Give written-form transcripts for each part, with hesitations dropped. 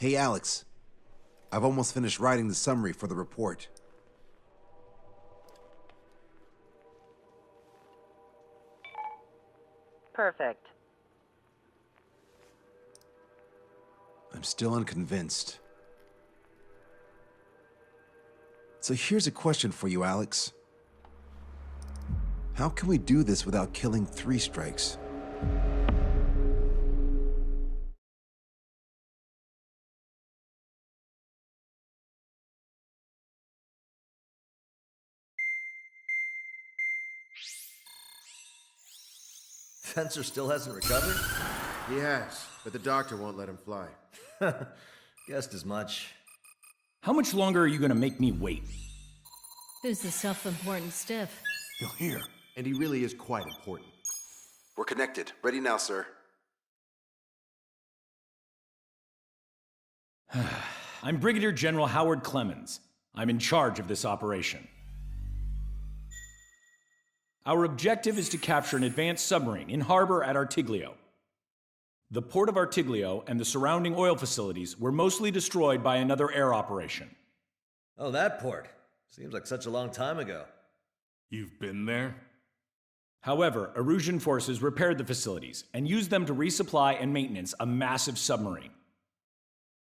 Hey, Alex. I've almost finished writing the summary for the report. Perfect. I'm still unconvinced. So here's a question for you, Alex. How can we do this without killing 3 strikes? Fencer still hasn't recovered? He has, but the doctor won't let him fly. Guessed as much. How much longer are you gonna make me wait? Who's the self-important stiff? You'll hear. And he really is quite important. We're connected. Ready now, sir. I'm Brigadier General Howard Clemens. I'm in charge of this operation. Our objective is to capture an advanced submarine in harbor at Artiglio. The port of Artiglio and the surrounding oil facilities were mostly destroyed by another air operation. Oh, that port. Seems like such a long time ago. You've been there? However, Erusian forces repaired the facilities and used them to resupply and maintenance a massive submarine.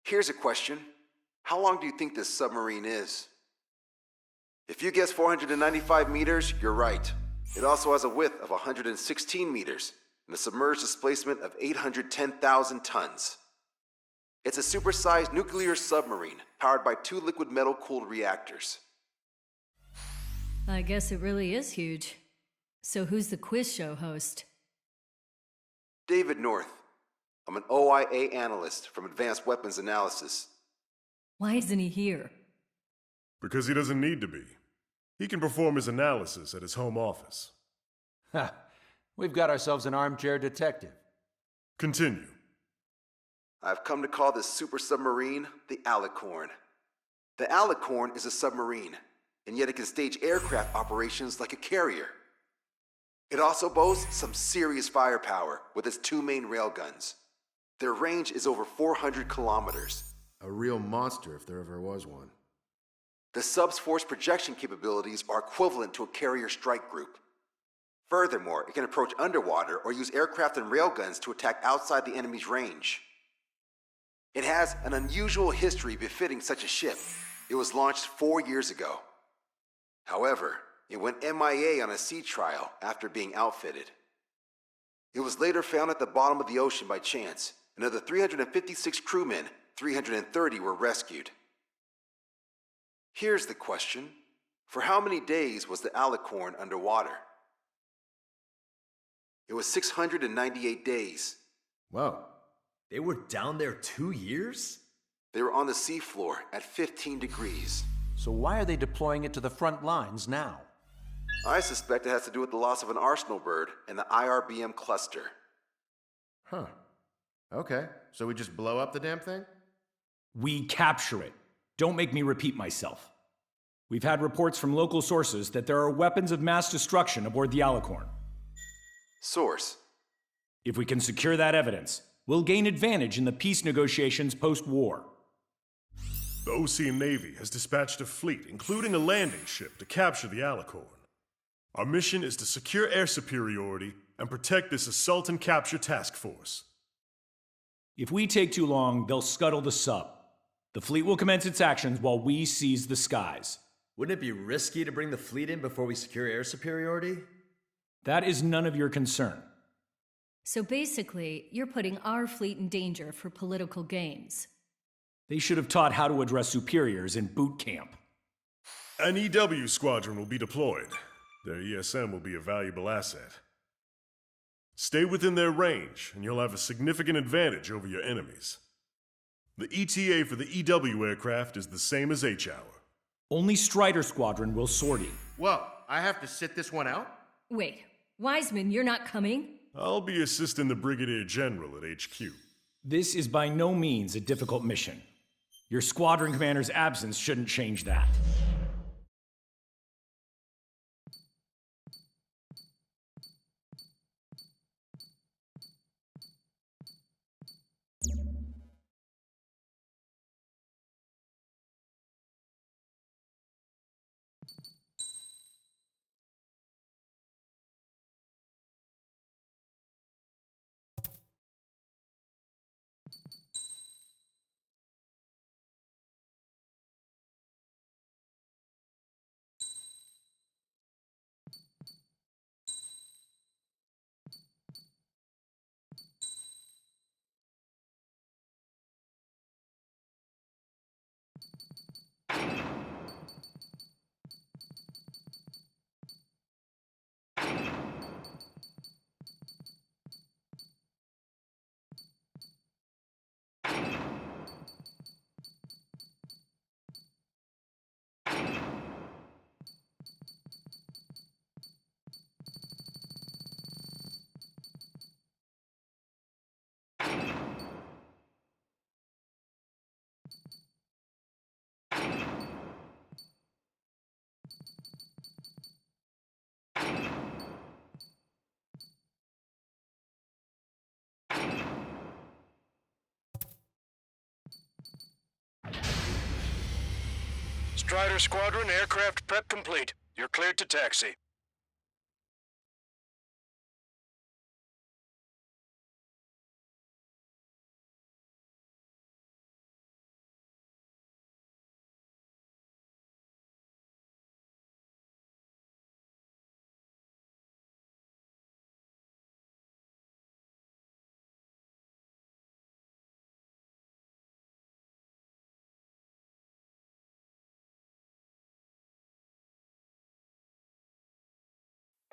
Here's a question. How long do you think this submarine is? If you guess 495 meters, you're right. It also has a width of 116 meters and a submerged displacement of 810,000 tons. It's a supersized nuclear submarine powered by 2 liquid metal-cooled reactors. I guess it really is huge. So who's the quiz show host? David North. I'm an OIA analyst from Advanced Weapons Analysis. Why isn't he here? Because he doesn't need to be. He can perform his analysis at his home office. Ha! We've got ourselves an armchair detective. Continue. I've come to call this super submarine the Alicorn. The Alicorn is a submarine, and yet it can stage aircraft operations like a carrier. It also boasts some serious firepower with its 2 main railguns. Their range is over 400 kilometers. A real monster if there ever was one. The sub's force projection capabilities are equivalent to a carrier strike group. Furthermore, it can approach underwater or use aircraft and railguns to attack outside the enemy's range. It has an unusual history befitting such a ship. It was launched 4 years ago. However, it went MIA on a sea trial after being outfitted. It was later found at the bottom of the ocean by chance, and of the 356 crewmen, 330 were rescued. Here's the question. For how many days was the Alicorn underwater? It was 698 days. Whoa. They were down there 2 years? They were on the seafloor at 15 degrees. So why are they deploying it to the front lines now? I suspect it has to do with the loss of an arsenal bird and the IRBM cluster. Huh. Okay, so we just blow up the damn thing? We capture it. Don't make me repeat myself. We've had reports from local sources that there are weapons of mass destruction aboard the Alicorn. Source. If we can secure that evidence, we'll gain advantage in the peace negotiations post-war. The Ocean Navy has dispatched a fleet, including a landing ship, to capture the Alicorn. Our mission is to secure air superiority and protect this assault and capture task force. If we take too long, they'll scuttle the sub. The fleet will commence its actions while we seize the skies. Wouldn't it be risky to bring the fleet in before we secure air superiority? That is none of your concern. So basically, you're putting our fleet in danger for political gains. They should have taught how to address superiors in boot camp. An EW squadron will be deployed. Their ESM will be a valuable asset. Stay within their range, and you'll have a significant advantage over your enemies. The ETA for the EW aircraft is the same as H-hour. Only Strider Squadron will sortie. Whoa, I have to sit this one out? Wait, Wiseman, you're not coming? I'll be assisting the Brigadier General at HQ. This is by no means a difficult mission. Your squadron commander's absence shouldn't change that. Strider Squadron, aircraft prep complete. You're cleared to taxi.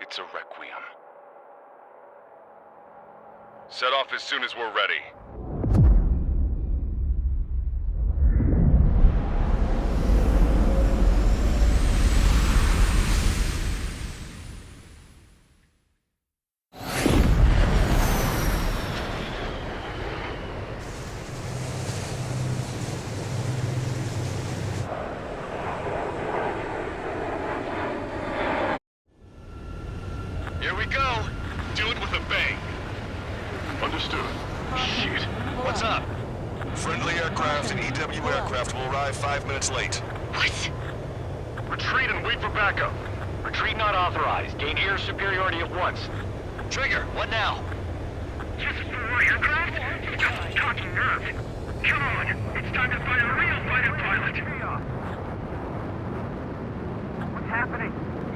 It's a requiem. Set off as soon as we're ready. Here we go. Do it with a bang. Understood. Shit. What's up? Friendly aircraft and EW aircraft will arrive 5 minutes late. What? Retreat and wait for backup. Retreat not authorized. Gain air superiority at once. Trigger, what now? This is the right aircraft? It's just a talking nerve. Come on, it's time to find a real fighter pilot. What's happening?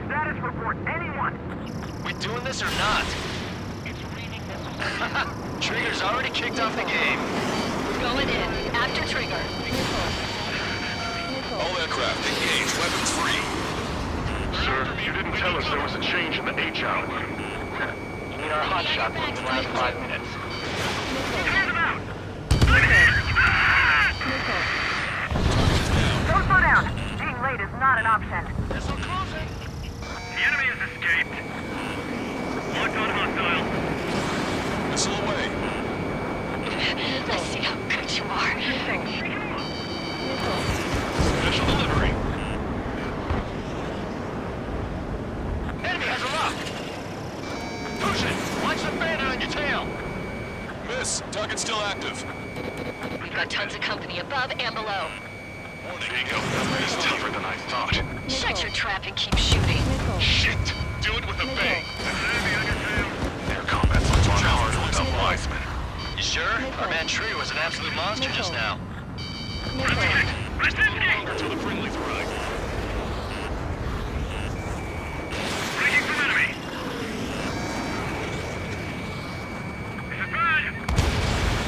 Status report, anyone? We doing this or not? It's reading missiles. Trigger's already kicked off the game. Going in. After trigger. All aircraft, engage. Weapons free. Sir, you didn't tell us there was a change in the H hour. You need our hotshot within the last 5 minutes. Hand them out! Don't slow down. Being late is not an option. Missile closing! The enemy has escaped. Locked on hostile. Missile away. Let's see how good you are. Special delivery. Enemy has a lock! Push it! Watch the banner on your tail! Miss, target's still active. We've got tons of company above and below. Being outnumbered is tougher than I thought. Shut your trap and keep shooting. Shit! Do it with a bang. Their combat foot's on hard without Wiseman. You sure? Our man Tree was an absolute monster just now. Until the friendlies arrive. Breaking from enemy! This is bad!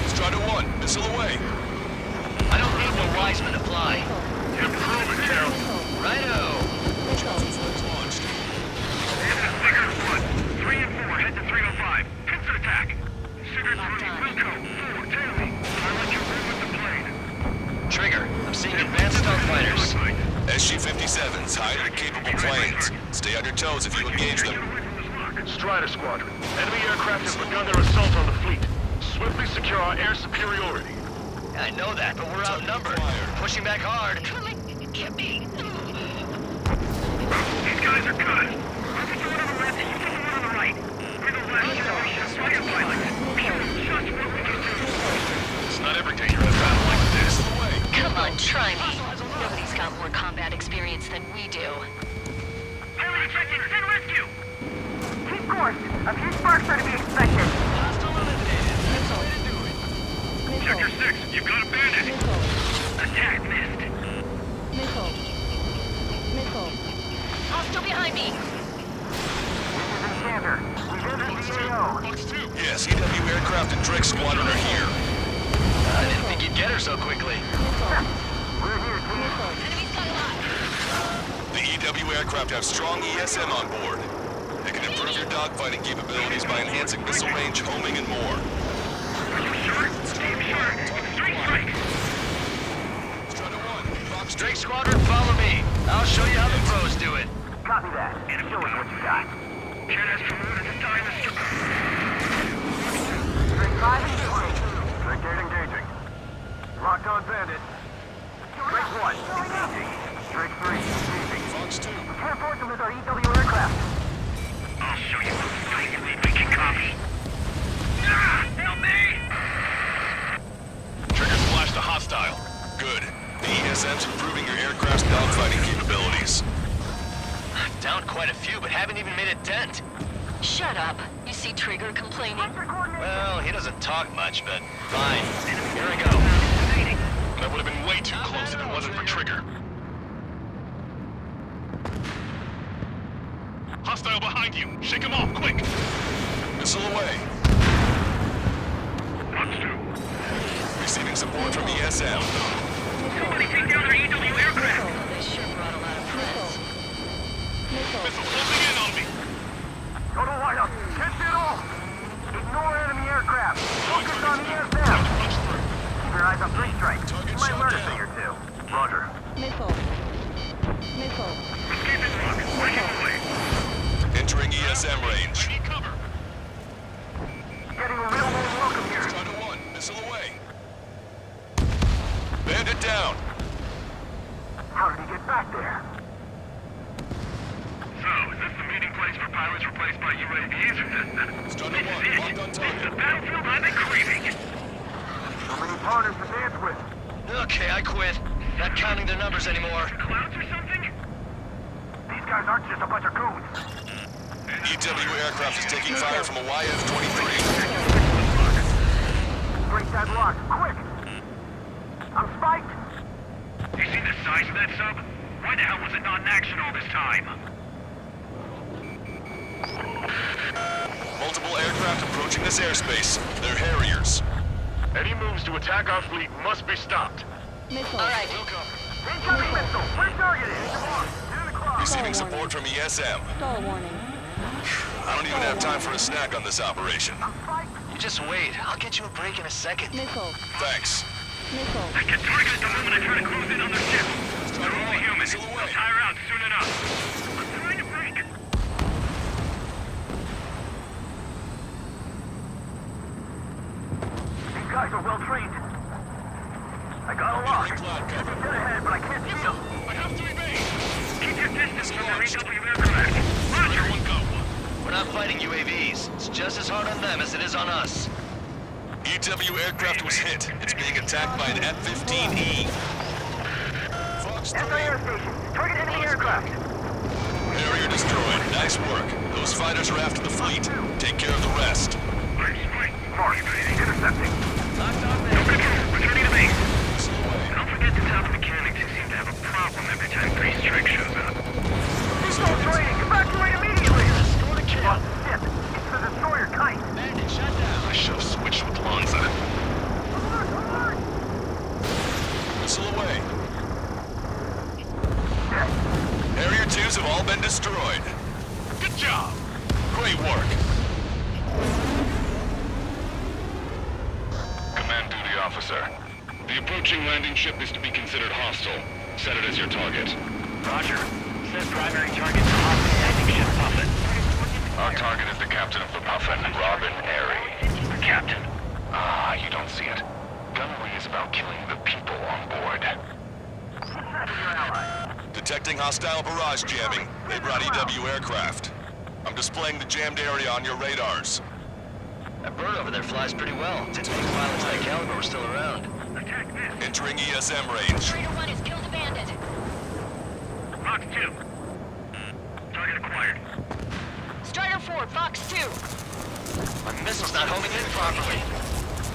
Strider 1, missile away. I don't need no Wiseman to fly. Improve it, Carol. Righto! Launched. This is Figure 1. 3 and 4, head to 305. Pincer attack! Sugar 3, Wilco, 4, Taily. Pilot your room with the plane. Trigger, I'm seeing advanced stealth fighters. SU-37s, highly capable planes. Stay on your toes if you engage them. Strider Squadron. Enemy aircraft have begun their assault on the fleet. Swiftly secure our air superiority. I know that, but we're outnumbered. Pushing back hard. Come and get me. These guys are good. I'll get the one on the left and you get the one on the right. We're the last generation fighter pilot. Just what we can do. It's not every day you're in a battle like this. Come on, try me. Nobody's got more combat experience than we do. Pilot ejected, send rescue! Keep course. A few sparks are to be expected. Hostile eliminated. That's the way to do it. Missile. aircraft and Drake Squadron are here. I didn't think you'd get her so quickly. The EW aircraft have strong ESM on board. They can improve your dogfighting capabilities by enhancing missile range, homing, and more. Drake Squadron, follow me. I'll show you how the pros do it. Copy that. Show us what you got. Jet has promoted to Diamond. Drake 5 and 2. Drake 8 engaging. Locked on bandit. Drake 1, engaging. Drake 3 engaging. Fox 2. We can't force them with our EW aircraft. I'll show you what fight you need. We can copy. Help me! Trigger splashed a hostile. Good. The ESM's improving your aircraft's dogfighting capabilities. Down quite a few, but haven't even made a dent. Shut up. You see Trigger complaining? Well, he doesn't talk much, but fine. Here I go. That would have been way too close if it wasn't for Trigger. Hostile behind you. Shake him off, quick. Missile away. Fox 2. Receiving support from ESM. Somebody take down our EW aircraft. They sure brought a lot of press. Missile closing in on me. Go to whiteout. Can't see it all. Ignore enemy aircraft. Focus on ESM. Punch through. Keep your eyes on 3 strike. You might learn a thing or two. Roger. Missile. Escaping lock. Breaking away. Entering ESM range. I need cover. Getting a real warm welcome here. Strider 1, missile away. Bandit down. How did he get back there? So, is this the meeting place for pilots replaced by UAVs? Strider 1, locked on It's target. the battlefield I've been craving. So many partners to dance with. Okay, I quit. Not counting their numbers anymore. Clouds or something? These guys aren't just a bunch of goons. EW aircraft is taking fire from a YF-23. Break that lock, quick! I'm spiked! You see the size of that sub? Why the hell was it not in action all this time? Multiple aircraft approaching this airspace. They're Harriers. Any moves to attack our fleet must be stopped. Missile. All right. Incoming missile! We're targeted! Come on, get in the cloud! Receiving support from ESM. Stall warning. I don't even have time for a snack on this operation. You just wait. I'll get you a break in a second. Missile. Thanks. Missile. I get targeted the moment I try to close in on their ship. They're only human. They'll tire out soon enough. I'm trying to break. These guys are well trained. I got a lock. Entering cloud cover. Dead ahead, but I can't see them. I have to evade. Keep your distance from their EW aircraft. Roger, one go. We're not fighting UAVs. It's just as hard on them as it is on us. EW aircraft was hit. It's being attacked by an F-15E. Fox 3. Anti-air station. Target enemy aircraft. Harrier destroyed. Nice work. Those fighters are after the fleet. Take care of the rest. Mark. Intercepting. Locked on No there. control. Returning to base. Missile away. Don't forget the top mechanics who seem to have a problem every time Priest Trick shows up. Missile training. Evacuate immediately. Go to kill. Oh, shit. It's the destroyer kite. Bandit, shut down. I should have switched with Lanza. Alert! Missile away. Dead. Harrier 2s have all been destroyed. Good job. Great work. Command duty officer. The approaching landing ship is to be considered hostile. Set it as your target. Roger. Set primary target to hostile landing ship Puffin. Our target is the captain of the Puffin, Robin Airy. The captain? Ah, you don't see it. Gunnery is about killing the people on board. Detecting hostile barrage jamming. They brought EW aircraft. I'm displaying the jammed area on your radars. That bird over there flies pretty well. Didn't think pilots that caliber were still around. Attack this. Entering ESM range. Strider 1 has killed a bandit. Fox 2. Target acquired. Strider 4, Fox 2. My missile's not homing in properly.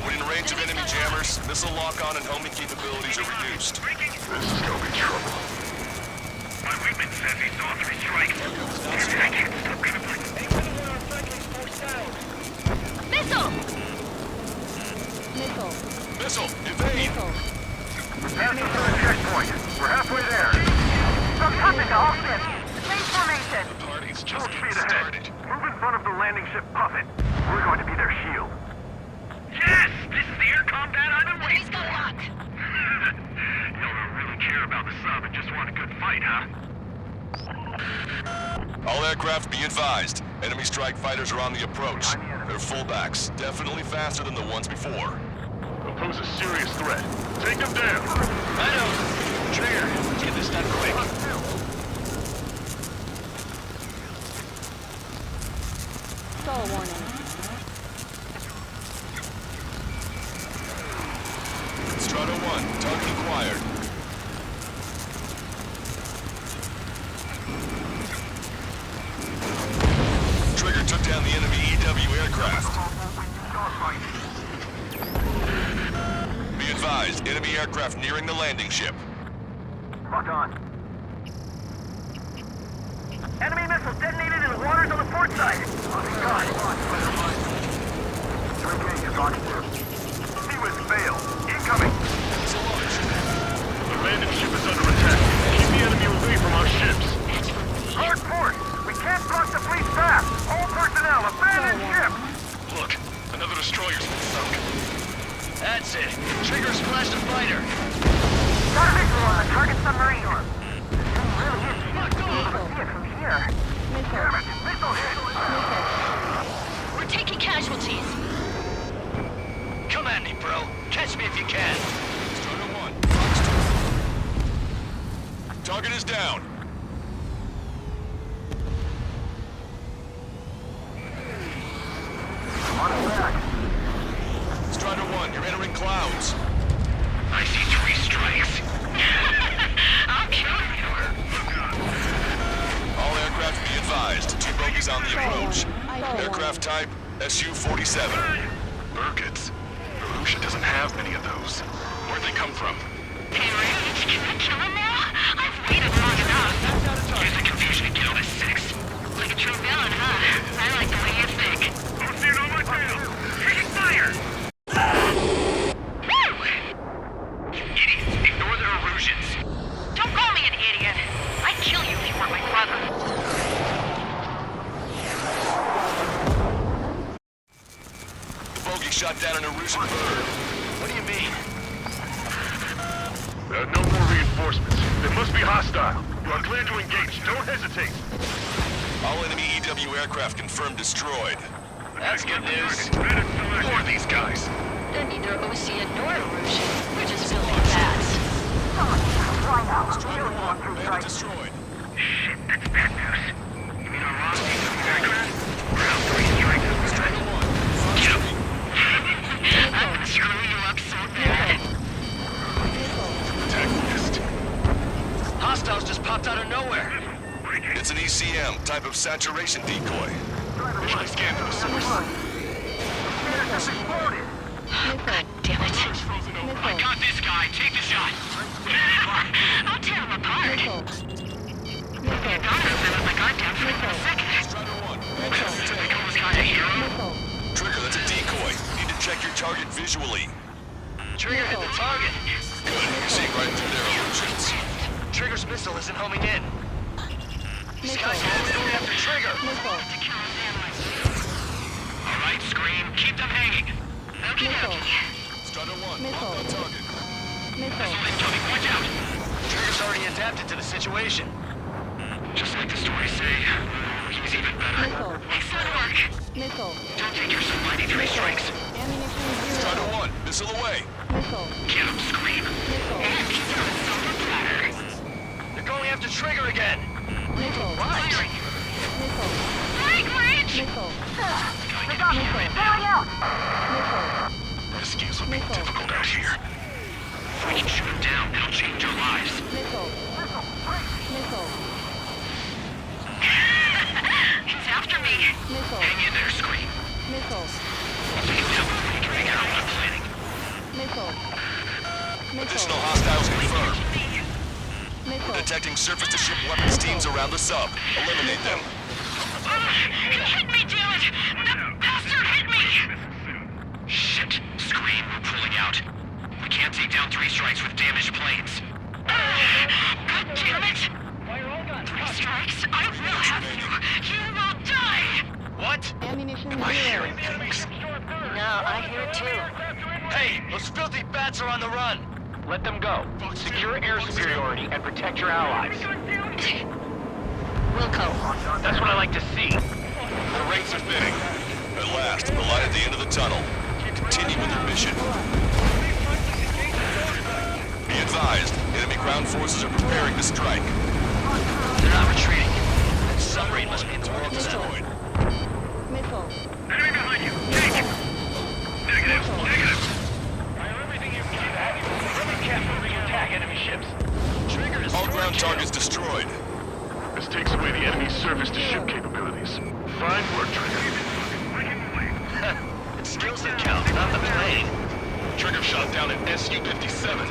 When in range of enemy jammers, missile lock-on and homing capabilities are reduced. Breaking. This is gonna be trouble. My wingman says he saw 3 strikes. I can't stop crippling. Missile! Heard it. Move in front of the landing ship Puffin. We're going to be their shield. Yes! This is the air combat I've been waiting for! Y'all don't really care about the sub and just want a good fight, huh? All aircraft be advised. Enemy strike fighters are on the approach. They're fullbacks, definitely faster than the ones before. They'll pose a serious threat. Take them down! Trigger, let's get this done quick. Stall warning. Strata 1, target acquired. Trigger took down the enemy EW aircraft. Be advised, enemy aircraft nearing the landing ship. Lock on. Enemy missile detonated in the waters on the port side. God. To engage, Fox 2. Seawiz failed. Incoming. The landing ship is under attack. Keep the enemy away from our ships. Hard port. We can't block the fleet fast. All personnel, abandon ship. Look, another destroyer's been sunk. That's it. Trigger splashed a fighter. Got a visual on the target submarine. Really is difficult to see it from here. Damn it, missile hit. We're taking casualties. Come at me, bro. Catch me if you can. Strata 1, target is down. On its back. Strata 1, you're entering clouds. I see 3 strikes. I'll kill you. All aircraft be advised. 2 bogies on the approach. Aircraft type, SU-37. Burkitts. Russia doesn't have many of those. Where'd they come from? Hey, Rage, can I kill him now? I've waited long enough. Here's the confusion and kill this 6. Like a true villain, huh? I like the way you think. Don't see it on my tail. Taking fire. Idiots, ignore their illusions. Don't call me an idiot. I'd kill you if you weren't my brother. Bogey shot down an Erusian bird. What do you mean? There are no more reinforcements. They must be hostile. You are clear to engage. Don't hesitate. All enemy EW aircraft confirmed destroyed. That's good news. Who are these guys? They're neither Ocean nor Erusian. We're just filling bats. Why not? Strata 1, man destroyed. Shit, that's bad news. You mean our lost aircraft? We're out 3 strikes this Strata time. 1, front I'm gonna screw you up so bad. Attack missed. Hostiles just popped out of nowhere. It's an ECM, type of saturation decoy. Should I scan for the source? Just exploded. God damn it. I got this guy. Take the shot. I'll tear him apart. You got him with my goddamn friend for a second. Strata 1, I call this guy a hero. Trigger, that's a decoy. Need to check your target visually. Trigger hit the target. Good, you're seeing right through their illusions. Trigger's missile isn't homing in. These guys are always going after Trigger. All right, Scream. Keep them hanging. Okie dokie. Strata 1, locked on target. Missile incoming. Watch out. Trigger's already adapted to the situation. Just like the stories say, he's even better. Excellent work. Don't think you're so mighty 3 strikes. Strata 1, missile away. Get him, Scream. And he's on a silver platter. They're going after Trigger again. Right. Break, Rage! They got me. Going out. Rescues will be difficult out here. If we can shoot him down, it'll change our lives. He's after me. Hang in there, Scream. I'll take him down before we can figure out what I'm planning. Additional hostiles confirmed. We're detecting surface-to-ship weapons teams around the sub. Eliminate them. He hit me, damn it! The bastard hit me! Shit. Scream, we're pulling out. We can't take down 3 strikes with damaged planes. God damn it! 3 strikes? I will have you! You will die! Ammunition Am I zero. hearing things? No, I hear it too. Hey, those filthy bats are on the run! Let them go. Secure air superiority and protect your allies. Wilco. That's what I like to see. The rates are thinning. At last, the light at the end of the tunnel. Continue with your mission. Be advised, enemy ground forces are preparing to strike. They're not retreating. That submarine must be in the world destroyed. Missile. Enemy behind you! Take! Negative! Negative! Fire everything you can. Ribbon capture to attack enemy ships. Trigger is All ground targets destroyed. This takes away the enemy's surface-to-ship capabilities. Fine work, Trigger. It's skills that count, not the plane. Trigger shot down an SU-37.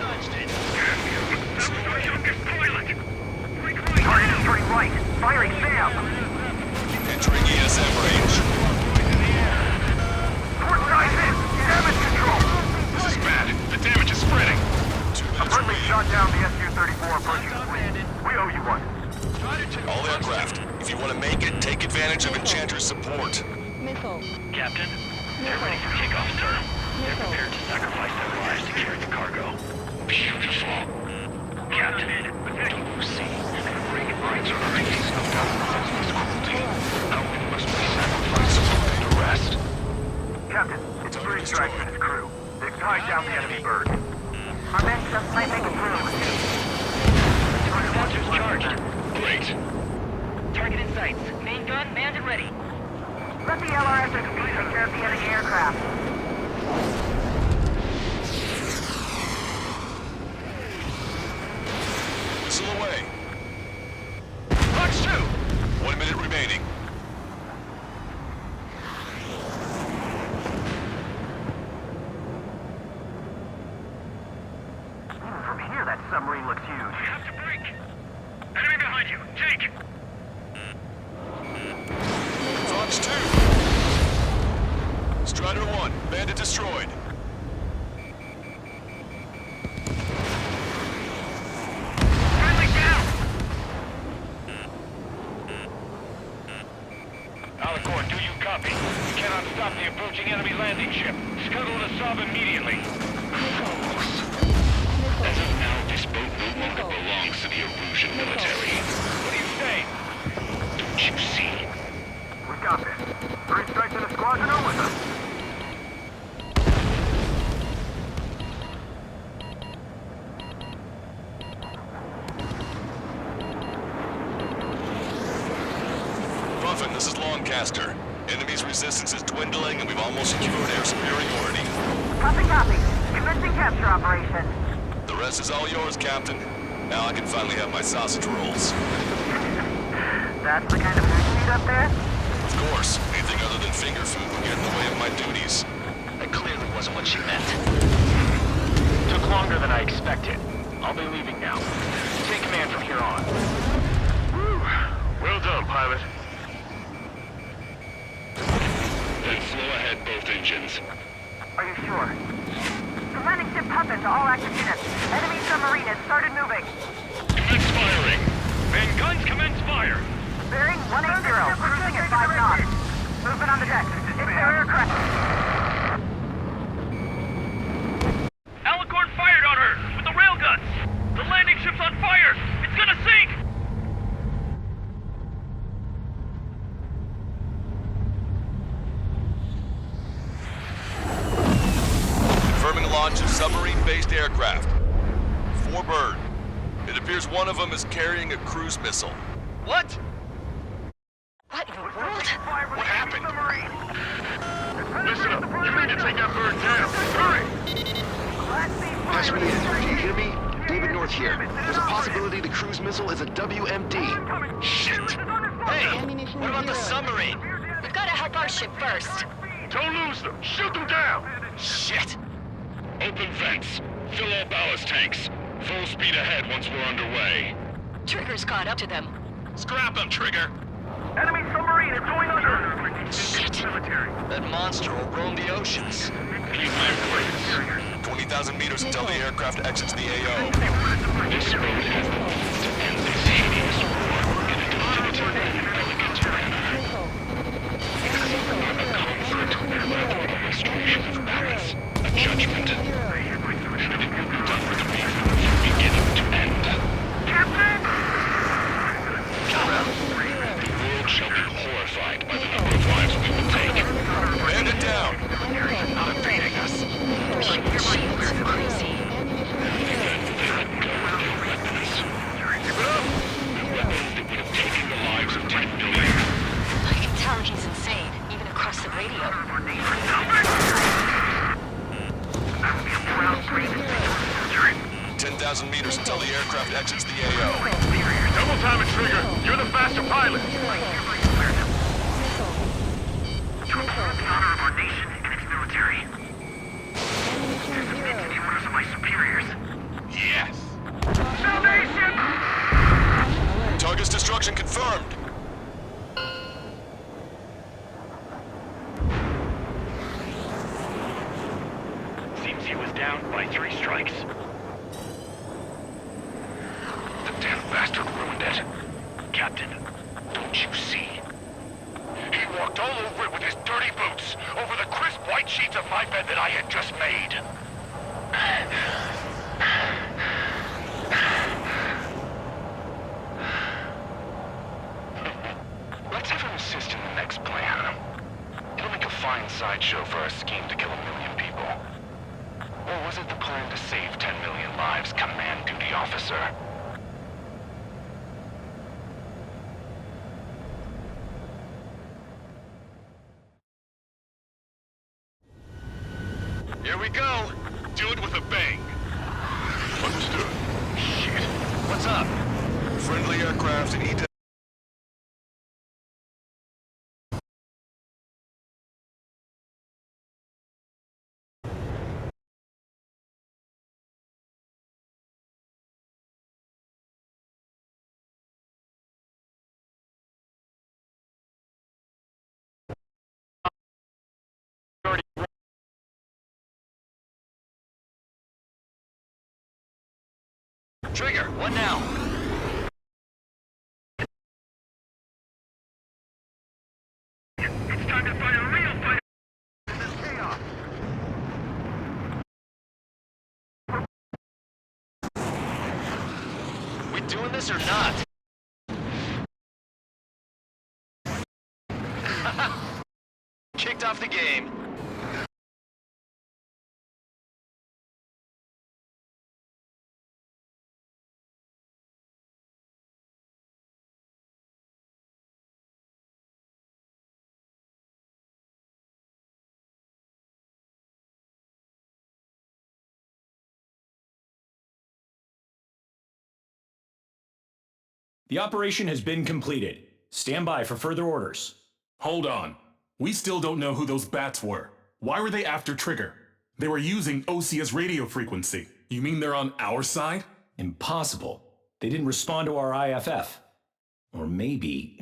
Target is turning right. Firing Sam. Entering ESM range. Port side hit. Damage control. This is bad. The damage is spreading. A friendly shot down the SU-34 approaching the fleet. We owe you one. All aircraft, if you want to make it, take advantage of Enchanter's support. Missile. Captain, they're ready for kickoff, sir. They're prepared to sacrifice their lives to carry the cargo. Beautiful. Captain, don't you see? Reagan rights are already snuffed out of the senseless cruelty. Now we must be sacrificed to lay to rest. Captain, it's Briggs Strike and his crew. They've tied down the enemy bird. Our men just might make it through. Sensors charged. Great. Target in sights. Main gun manned and ready. Let the LRS take care of the enemy aircraft. Missile away. Fox 2! 1 minute remaining. From here, that submarine looks huge. We have to break. Enemy behind you. Take! Fox 2. Strider 1, bandit destroyed. Friendly down! Alicorn, do you copy? We cannot stop the approaching enemy landing ship. Scuttle the sub immediately. As of now, this boat no longer belongs to the Erusian military. What do you say? Don't you see? We got this. 3 strikes in a squadron are with us. Buffin, this is Longcaster. Enemy's resistance is dwindling and we've almost secured air superiority. Copy, copy. Commencing capture operation. The rest is all yours, Captain. Now I can finally have my sausage rolls. That's the kind of food you eat up there? Of course, anything other than finger food would get in the way of my duties. That clearly wasn't what she meant. Took longer than I expected. I'll be leaving now. Take command from here on. Whew. Well done, pilot. Then slow ahead both engines. Are you sure? The landing ship Puppet to all active units. Enemy submarine has started moving. Commence firing! Main guns commence fire! Bearing 180, cruising at 5 knots. Movement on the deck. It's their aircraft. Alicorn fired on her with the railguns! The landing ship's on fire! It's gonna sink! Confirming launch of submarine-based aircraft. 4 bird. It appears one of them is carrying a cruise missile. What? What in the world? What happened? Listen up. You need to take that bird down. Hurry! Pass related. Do you hear me? David North here. There's a possibility the cruise missile is a WMD. Shit! Hey, Ammunition what about the zero. submarine? We've got to help our ship first. Don't lose them. Shoot them down. Shit! Open vents. Fill all ballast tanks. Full speed ahead once we're underway. Trigger's caught up to them. Scrap them, Trigger. Enemy submarine is going under. Shit. That monster will roam the oceans. Keep my place. 20,000 meters until the aircraft exits the AO. This boat has the means to end this hideous war in a definitive and elegant manner. Missile. radio. 10,000 meters until the aircraft exits the AO. Double time it, Trigger. You're the faster pilot. To uphold the honor of our nation and its military. To submit to the orders of my superiors. Yes. Salvation! Target's destruction confirmed. Seems he was down by 3 strikes. The damn bastard ruined it. Captain, don't you see? He walked all over it with his dirty boots, over the crisp white sheets of my bed that I had just made. Let's have him assist in the next plan. It'll make a fine sideshow for our scheme to kill 1 million people. Or was it the plan to save 10 million lives, Command Duty Officer? Here we go. Do it with a bang. Understood. Shit. What's up? Friendly aircraft and EW. Trigger, what now? It's time to fight a real fight in this chaos. We doing this or not? Kicked off the game. The operation has been completed. Stand by for further orders. Hold on. We still don't know who those bats were. Why were they after Trigger? They were using Osia's radio frequency. You mean they're on our side? Impossible. They didn't respond to our IFF. Or maybe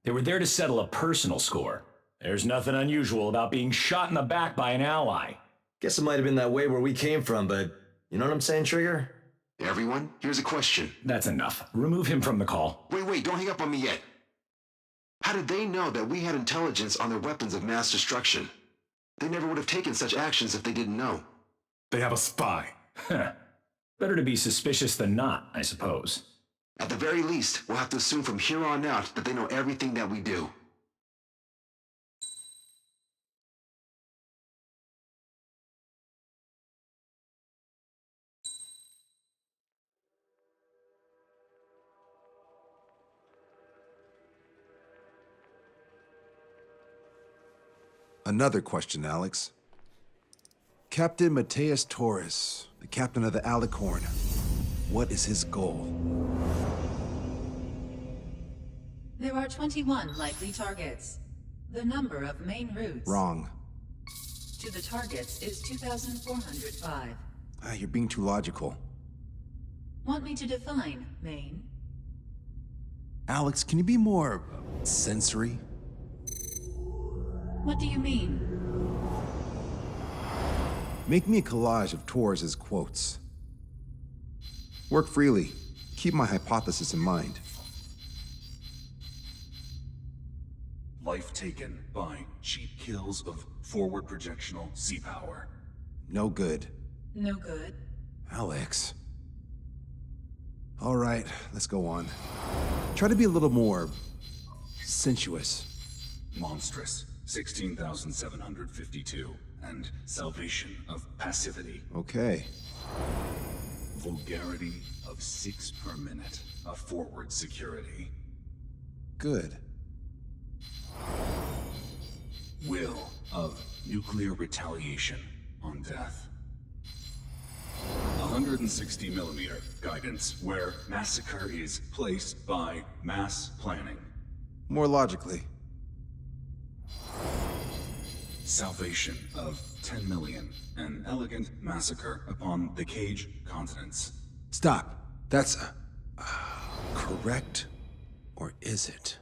they were there to settle a personal score. There's nothing unusual about being shot in the back by an ally. Guess it might have been that way where we came from, but you know what I'm saying, Trigger? Everyone, here's a question. That's enough. Remove him from the call. Wait, don't hang up on me yet. How did they know that we had intelligence on their weapons of mass destruction? They never would have taken such actions if they didn't know. They have a spy. Better to be suspicious than not, I suppose. At the very least, we'll have to assume from here on out that they know everything that we do. Another question, Alex. Captain Mateus Torres, the captain of the Alicorn. What is his goal? There are 21 likely targets. The number of main routes Wrong. to the targets is 2,405. You're being too logical. Want me to define main? Alex, can you be more sensory? What do you mean? Make me a collage of Torres's quotes. Work freely. Keep my hypothesis in mind. Life taken by cheap kills of forward projectional sea power. No good. No good. Alex. All right, let's go on. Try to be a little more sensuous. Monstrous, 16,752. And salvation of passivity. Okay. Vulgarity of 6 per minute of forward security. Good. Will nuclear retaliation on death. 160mm guidance, where massacre is placed by mass planning. More logically. Salvation of 10 million, an elegant massacre upon the Cage continents. Stop. That's correct, or is it?